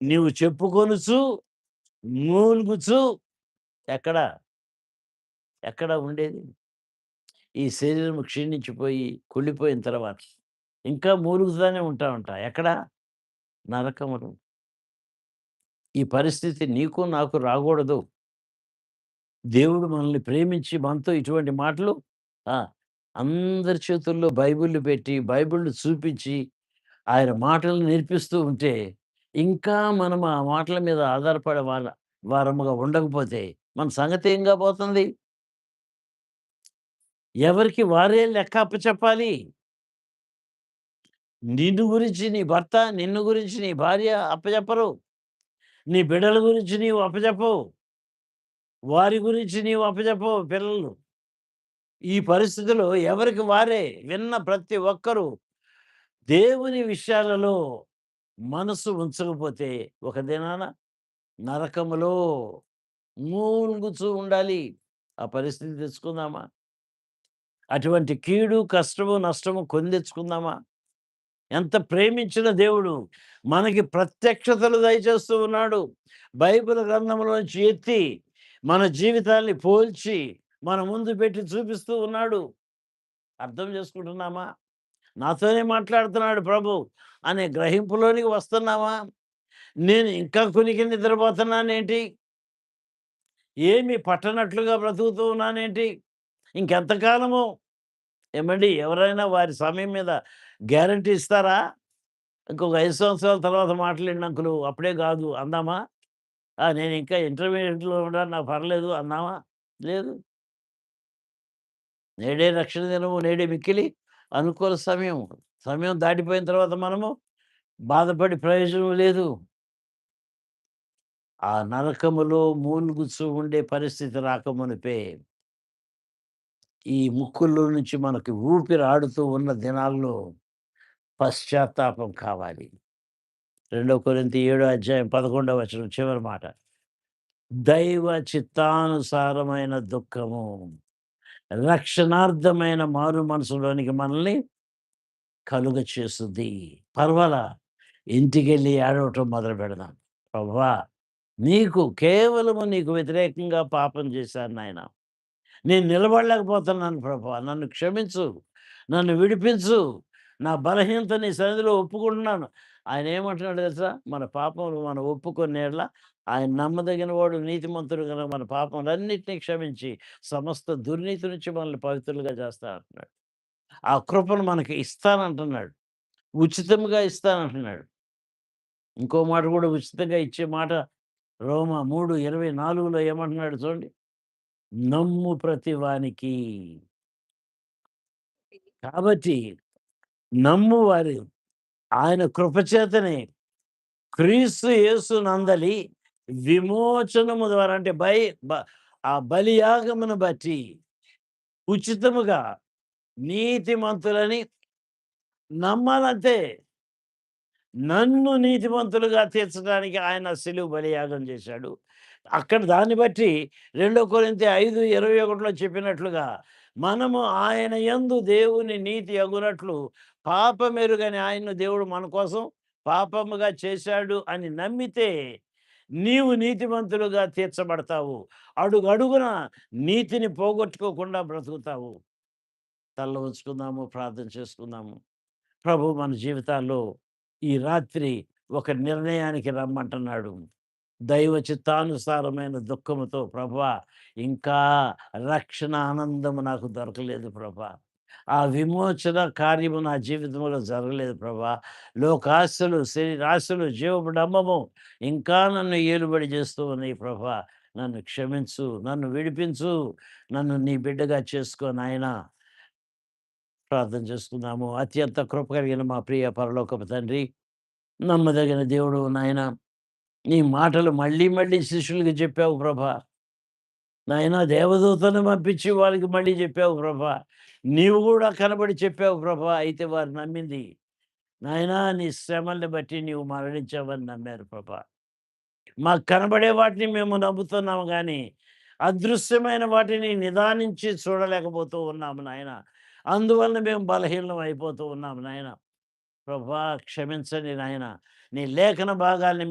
నీవు చెప్పుకొనుచు, మూలుగుచు ఎక్కడ? ఎక్కడ ఉండేది? ఈ శరీరం క్షీణించిపోయి, కుళ్ళిపోయిన తర్వాత ఇంకా మూలుగుతానే ఉంటా. ఎక్కడ? నరకములో. ఈ పరిస్థితి నీకు, నాకు రాకూడదు. దేవుడు మనల్ని ప్రేమించి మనతో ఇటువంటి మాటలు ఆ! అందరి చేతుల్లో బైబిల్‌లు పెట్టి, బైబిల్‌లు చూపించి, ఆయన మాటలు నేర్పిస్తూ ఉంటే, ఇంకా మనం ఆ మాటల మీద ఆధారపడే వారముగా ఉండకపోతే, మన సంగతి ఏం కాబోతుంది? ఎవరికి వారే లెక్క అప్పచెప్పాలి. నిన్ను గురించి నీ భర్త, నిన్ను గురించి నీ భార్య అప్పచెప్పరు. నీ బిడ్డల గురించి నీవు అప్పచెప్పవు. వారి గురించి నీవు అప్పచెప్పవు పిల్లలు. ఈ పరిస్థితిలో ఎవరికి వారే విన్న ప్రతి ఒక్కరూ దేవుని విషయాలలో మనసు ఉంచకపోతే ఒక దినాన నరకములో మూలుగుచూ ఉండాలి. ఆ పరిస్థితి తెచ్చుకుందామా? అటువంటి కీడు, కష్టము, నష్టము కొని తెచ్చుకుందామా? ఎంత ప్రేమించిన దేవుడు మనకి ప్రత్యక్షతలు దయచేస్తూ ఉన్నాడు. బైబిల్ గ్రంథంలోంచి ఎత్తి మన జీవితాల్ని పోల్చి మన ముందు పెట్టి చూపిస్తూ ఉన్నాడు. అర్థం చేసుకుంటున్నామా? నాతోనే మాట్లాడుతున్నాడు ప్రభు అనే గ్రహింపులోనికి వస్తున్నామా? నేను ఇంకా కునికి నిద్రపోతున్నానేంటి? ఏమి పట్టనట్లుగా బ్రతుకుతూ ఉన్నానేంటి? ఇంకెంతకాలము? ఏమండి ఎవరైనా వారి సమయం మీద గ్యారంటీ ఇస్తారా? ఇంకొక 5 సంవత్సరాల తర్వాత మాట్లాడండి అంకులు అప్పుడే కాదు అందామా? నేను ఇంకా ఇంటర్మీడియేట్‌లో ఉన్నాను నాకు పర్లేదు అందామా? లేదు. నేడే రక్షణ దినము, నేడే మిక్కిలి అనుకూల సమయం. సమయం దాటిపోయిన తర్వాత మనము బాధపడి ప్రయోజనం లేదు. ఆ నరకములో మూలుగుచూ ఉండే పరిస్థితి రాకమునుపే, ఈ ముక్కుల్లో నుంచి మనకి ఊపిరి ఆడుతూ ఉన్న దినాల్లో పశ్చాత్తాపం కావాలి. 2 కొరింథీ 7 అధ్యాయం 11 వచనం చివరి మాట. దైవ చిత్తానుసారమైన దుఃఖము, రక్షణార్థమైన మారు మనసులోనికి మనల్ని కలుగచేస్తుంది. పర్వాలా ఇంటికెళ్ళి ఏడవటం మొదలుపెడదాం. ప్రభువా! కేవలము నీకు వ్యతిరేకంగా పాపం చేశాను నాయన. నేను నిలబడలేకపోతున్నాను ప్రభువా! నన్ను క్షమించు. నన్ను విడిపించు. నా బలహీనత నీ సన్నిధిలో ఒప్పుకుంటున్నాను. ఆయన ఏమంటున్నాడో తెలుసా? మన పాపములు మనం ఒప్పుకున్న యెడల ఆయన నమ్మదగిన వాడు, నీతిమంతుడు గనుక మన పాపములన్నిటిని క్షమించి సమస్త దుర్నీతి నుంచి మనల్ని పవిత్రులుగా చేస్తా అంటున్నాడు. ఆ కృపను మనకి ఇస్తానంటున్నాడు. ఉచితంగా ఇస్తానంటున్నాడు. ఇంకో మాట కూడా ఉచితంగా ఇచ్చే మాట రోమా 3:24లో ఏమంటున్నాడు చూడండి. నమ్ము ప్రతివానికి. కాబట్టి నమ్మువారు ఆయన కృపచేతనే క్రీస్తు యేసునందలి విమోచనము ద్వారా అంటే ఆ బలియాగమును బట్టి ఉచితముగా నీతిమంతులని నమ్మాలంతే. నన్ను నీతిమంతులుగా తీర్చడానికి ఆయన సిలువ బలియాగం చేశాడు. అక్కడ దాన్ని బట్టి 2 కొరింథీ 5:21లో చెప్పినట్లుగా మనము ఆయన యందు దేవుని నీతి అగునట్లు పాపమెరుగని ఆయన్ను దేవుడు మన కోసం పాపముగా చేశాడు అని నమ్మితే నీవు నీతిమంతులుగా తీర్చబడతావు. అడుగడుగున నీతిని పోగొట్టుకోకుండా బ్రతుకుతావు. తల్ల ఉంచుకుందాము, ప్రార్థన చేసుకుందాము. ప్రభు మన జీవితాల్లో ఈ రాత్రి ఒక నిర్ణయానికి రమ్మంటున్నాడు. దైవ చిత్తానుసారమైన దుఃఖముతో ప్రభువా! ఇంకా రక్షణ ఆనందము నాకు దొరకలేదు ప్రభా! ఆ విమోచన కార్యము నా జీవితంలో జరగలేదు ప్రభా! లోకాశలు, శరీరాశలు, జీవపు డంబము ఇంకా నన్ను ఏలుబడి చేస్తూ ఉన్నాయి ప్రభా! నన్ను క్షమించు, నన్ను విడిపించు, నన్ను నీ బిడ్డగా చేసుకో నాయనా! ప్రార్థన చేసుకుందాము. అత్యంత కృప కలిగిన మా ప్రియ పరలోకపు తండ్రి, నమ్మదగిన దేవుడు నాయన, నీ మాటలు మళ్ళీ మళ్ళీ శిష్యులకి చెప్పావు ప్రభా! నాయనా దేవదూతను పంపించి వాళ్ళకి మళ్ళీ చెప్పావు ప్రభా! నీవు గూడా కనబడి చెప్పావు ప్రభా! అయితే వారు నమ్మింది. నాయనా నీ శ్రమల్ని బట్టి నీవు మరణించావని నమ్మారు ప్రభా! మాకు కనబడే వాటిని మేము నమ్ముతున్నాము గానీ, అదృశ్యమైన వాటిని నిదానించి చూడలేకపోతూ ఉన్నాము నాయన. అందువలన మేము బలహీనం అయిపోతూ ఉన్నాము నాయన. ప్రభా! క్షమించండి నాయన. నీ లేఖన భాగాల్ని